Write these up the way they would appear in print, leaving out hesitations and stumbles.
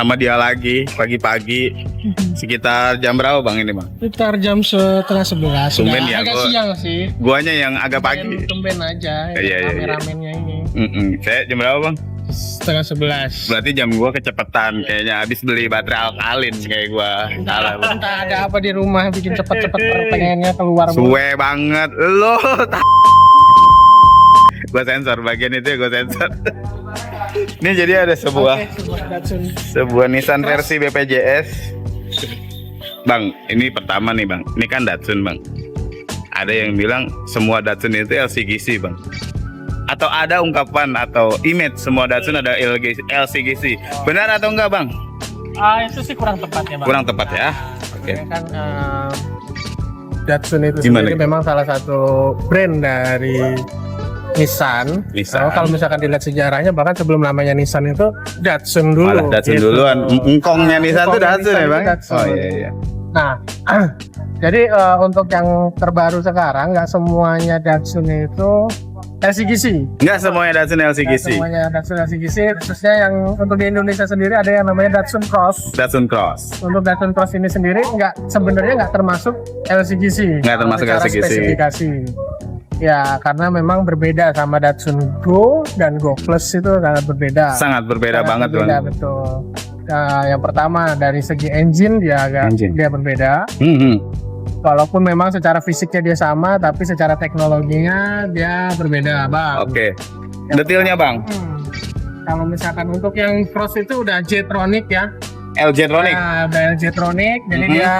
Sama dia lagi pagi-pagi. Sekitar jam berapa bang ini bang? Sekitar jam 10:30. Tumben ya, agak siang sih. Guanya yang agak pagi. Tumben aja. Iya. Rame-ramennya ini. Saya jam berapa bang? 10:30. Berarti jam gua kecepatan kayaknya, habis beli baterai alkalin kayak gua. Salah bang. Entah ada apa di rumah bikin cepet-cepet pengennya keluar. Suwe banget lo. Gua sensor bagian itu ya, gua sensor. Ini jadi ada sebuah Nissan versi BPJS. Bang, ini pertama nih bang. Ini kan Datsun bang. Ada yang bilang semua Datsun itu LCGC bang. Atau ada ungkapan atau image semua Datsun ada LCGC. Benar atau enggak bang? Itu sih kurang tepat ya bang. Kurang tepat ya. Oke. Kan Datsun itu sendiri memang salah satu brand dari Nissan. Kalau misalkan dilihat sejarahnya, bahkan sebelum namanya Nissan itu Datsun dulu. Malah Datsun gitu. duluan. Engkongnya Nissan itu Datsun ya bang? Oh iya. Nah, jadi untuk yang terbaru sekarang nggak semuanya Datsun itu LCGC. Nggak semuanya Datsun LCGC. Nggak semuanya Datsun LCGC. Khususnya yang untuk di Indonesia sendiri ada yang namanya Datsun Cross. Datsun Cross. Untuk Datsun Cross ini sendiri sebenarnya nggak termasuk LCGC. Nggak termasuk LCGC. Spesifikasi. Ya, karena memang berbeda sama Datsun Go dan Go Plus itu sangat berbeda. Sangat berbeda banget berbeda, bang. Betul. Yang pertama dari segi engine dia berbeda. Walaupun memang secara fisiknya dia sama, tapi secara teknologinya dia berbeda bang. Oke. Detailnya bang. Kalau misalkan untuk yang Cross itu udah J-Tronic ya. L-J-Tronic. Nah, udah J-Tronic, jadi dia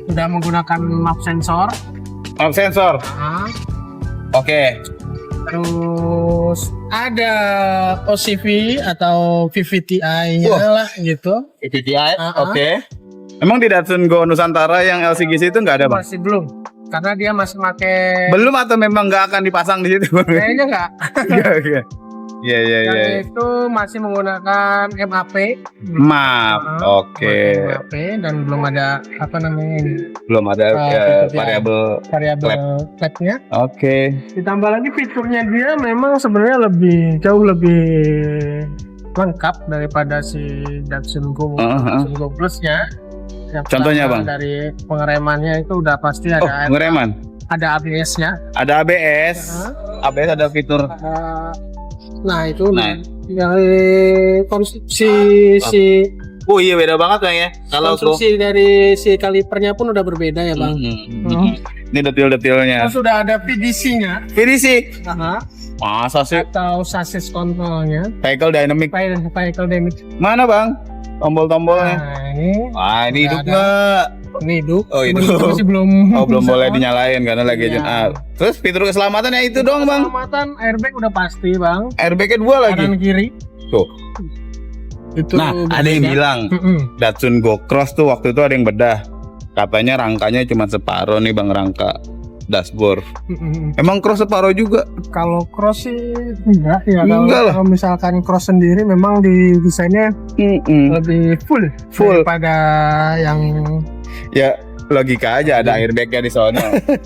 sudah menggunakan map sensor. Map sensor. Oke. Terus ada OCV atau VVTi-nya lah gitu. VVTi, oke. Emang di Datsun Go Nusantara yang LCGC itu nggak ada bang? Masih belum, karena dia masih pakai. Belum atau memang nggak akan dipasang di situ? Kayaknya nggak. Iya. Itu masih menggunakan MAP. Map, oke. MAP dan belum ada apa namanya ini. Belum ada variabel flap-nya. Oke. Ditambah lagi fiturnya dia memang sebenarnya jauh lebih lengkap daripada si Datsun Go, Datsun Go Plus-nya. Contohnya bang? Dari pengeremannya itu udah pasti ada. Pengereman? Ada ABS-nya. Ada ABS. ABS ada fitur. Nah itu dari konstruksi Oh iya beda banget bang ya. Kalau konstruksi dari si kalipernya pun udah berbeda ya bang. Ini detail-detailnya. Sudah ada VDC-nya. VDC. Masa sih? Atau chassis controlnya. Vehicle dynamic. Vehicle dynamic. Mana bang? Tombol-tombolnya. Ini hidup nggak? Ini hidup. Oh hidup. Masih belum. Belum boleh dinyalain karena lagi Terus fitur keselamatan ya itu dong bang. Keselamatan airbag udah pasti bang. Airbagnya 2 lagi. Kanan kiri. Tuh. Itu ada yang bilang Datsun Go Cross tuh waktu itu ada yang bedah. Katanya rangkanya cuma separuh nih bang, rangka dashboard. Emang Cross separuh juga? Kalau Cross sih enggak ya. Kalau misalkan Cross sendiri memang di desainnya lebih full daripada yang ya logika aja ada airbagnya di sana.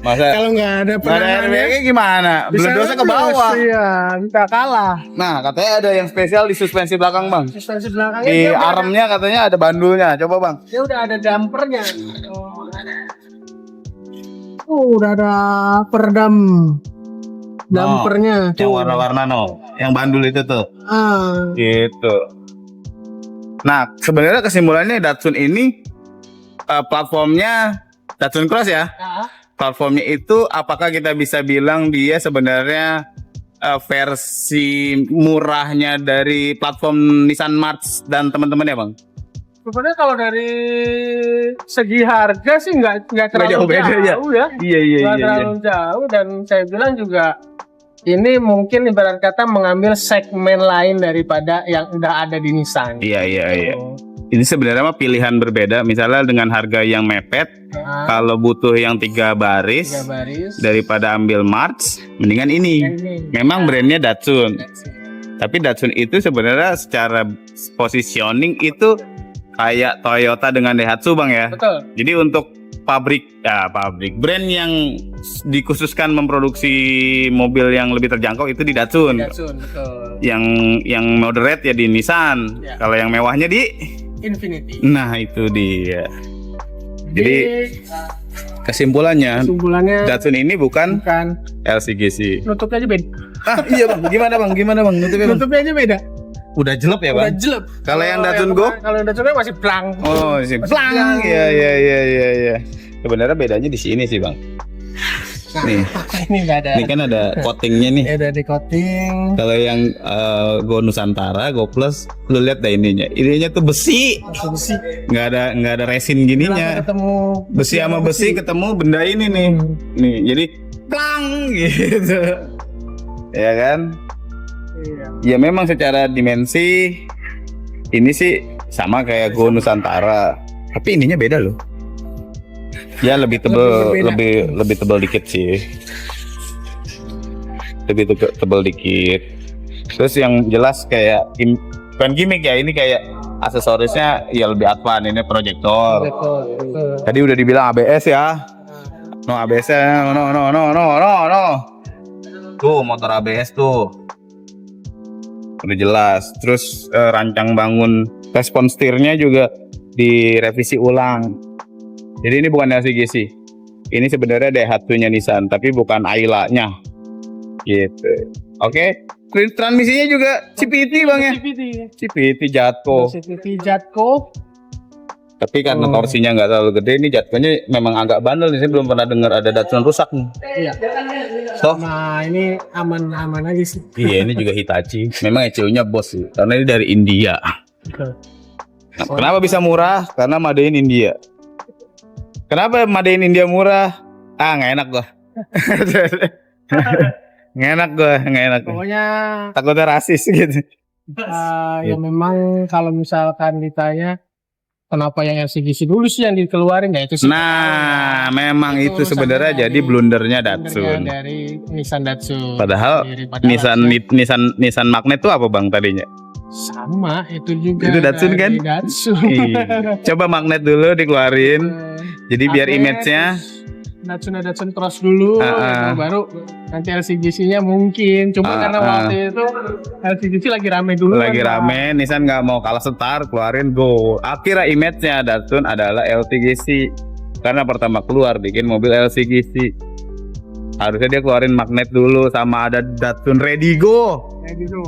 Masa kalau nggak ada airbagnya gimana? Beledosnya ke bawah. Iya, kita kalah. Nah, katanya ada yang spesial di suspensi belakang bang. Suspensi belakangnya di armnya katanya ada bandulnya. Coba bang. Dia udah ada dampernya. Udah ada peredam dampernya. Yang warna-warna yang bandul itu tuh. Gitu. Nah, sebenarnya kesimpulannya Datsun ini platformnya Datsun Cross ya. Platformnya itu apakah kita bisa bilang dia sebenarnya versi murahnya dari platform Nissan March dan teman-teman ya bang? Sebenarnya kalau dari segi harga sih nggak terlalu jauh ya. Iya. Terlalu jauh, dan saya bilang juga ini mungkin ibarat kata mengambil segmen lain daripada yang udah ada di Nissan. Iya. Ini sebenarnya mah pilihan berbeda. Misalnya dengan harga yang mepet, kalau butuh yang 3 baris daripada ambil March, mendingan ini. Memang brandnya Datsun. Tapi Datsun itu sebenarnya secara positioning itu kayak Toyota dengan Daihatsu Bang ya. Betul. Jadi untuk pabrik brand yang dikhususkan memproduksi mobil yang lebih terjangkau itu di Datsun. Datsun, betul. Yang moderate ya di Nissan. Ya. Kalau yang mewahnya di Infinity. nah itu dia. Jadi kesimpulannya Datsun ini bukan LCGC. nutupnya aja beda. Iya Bang, gimana Bang? Nutupnya Bang? Nutupnya aja beda. Udah jelek ya Bang? Udah jelek. Kalau yang Datsun Go? Kalau yang Datsun masih blank. Oh, sih. Plang. Iya. Sebenarnya bedanya di sini sih, Bang. Nih. Ini enggak ada. Ini kan ada coatingnya nih. Ada di coating. Kalau yang Go Nusantara, Go Plus, lu lihat dah ininya. Ininya tuh besi. Besi. Nggak ada resin gininya. Ketemu Besi sama besi ketemu benda ini nih. Nih, jadi plang gitu. Ya kan? Iya. Ya memang secara dimensi ini sih sama kayak Go Nusantara, tapi ininya beda loh. Ya lebih tebel, lebih tebel dikit sih. Lebih tebel dikit. Terus yang jelas kayak bukan gimmick ya, ini kayak aksesorisnya ya lebih advance, ini proyektor. Tadi udah dibilang ABS ya. No ABS ya, no. Tuh motor ABS tuh. Udah jelas. Terus rancang bangun respon setirnya juga direvisi ulang. Jadi ini bukan LCGC. Ini sebenarnya Daihatsu-nya Nissan, tapi bukan Ayla-nya. Gitu. Oke. Transmisinya juga CVT Bang ya. CVT Jatco. CVT Jatco. Tapi karena torsinya nggak terlalu gede, ini Jatco-nya memang agak bandel nih. Saya belum pernah dengar ada Datsun rusak nih. Iya. So, Nah, ini aman-aman aja sih. iya, ini juga Hitachi. Memang ECU-nya bos sih, karena ini dari India. Nah, kenapa bisa murah? Karena made in India. Kenapa made in India murah? Nggak enak gua. Nggak enak gua. Pokoknya Takutnya rasis gitu. ya memang kalau misalkan ditanya kenapa yang LCGC dulu sih yang dikeluarin ya itu sih. Nah, memang itu sebenarnya jadi blundernya Datsun. Dari Nissan Datsun. Padahal Nissan Magnet itu apa Bang tadinya? Sama, itu juga. Itu Datsun kan? Datsun. Coba Magnet dulu dikeluarin. Jadi biar image-nya Datsun Cross dulu, itu baru nanti LCGC-nya mungkin. Cuma karena waktu itu LCGC lagi rame dulu. Rame, Nissan nggak mau kalah setar, keluarin Go. Akhirnya image-nya Datsun adalah LCGC. Karena pertama keluar bikin mobil LCGC. Harusnya dia keluarin Magnet dulu, sama ada Datsun Ready Go.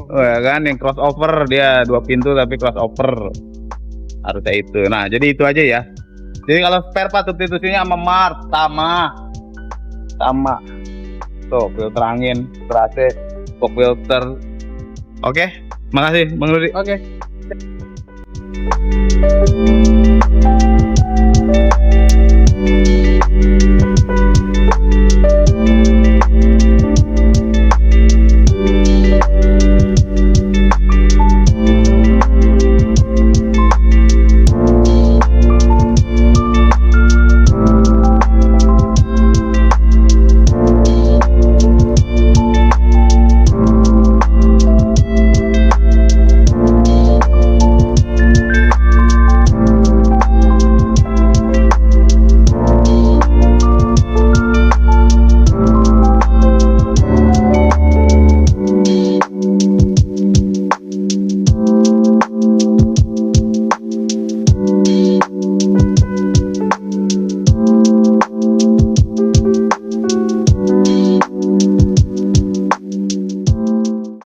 Oh ya kan, yang crossover, dia 2 pintu tapi crossover. Harusnya itu. Nah, jadi itu aja ya. Jadi kalau spare part substitusinya sama Mart sama. Tuh, filter angin, AC, fog filter. Oke, makasih Bang Rudi. Oke.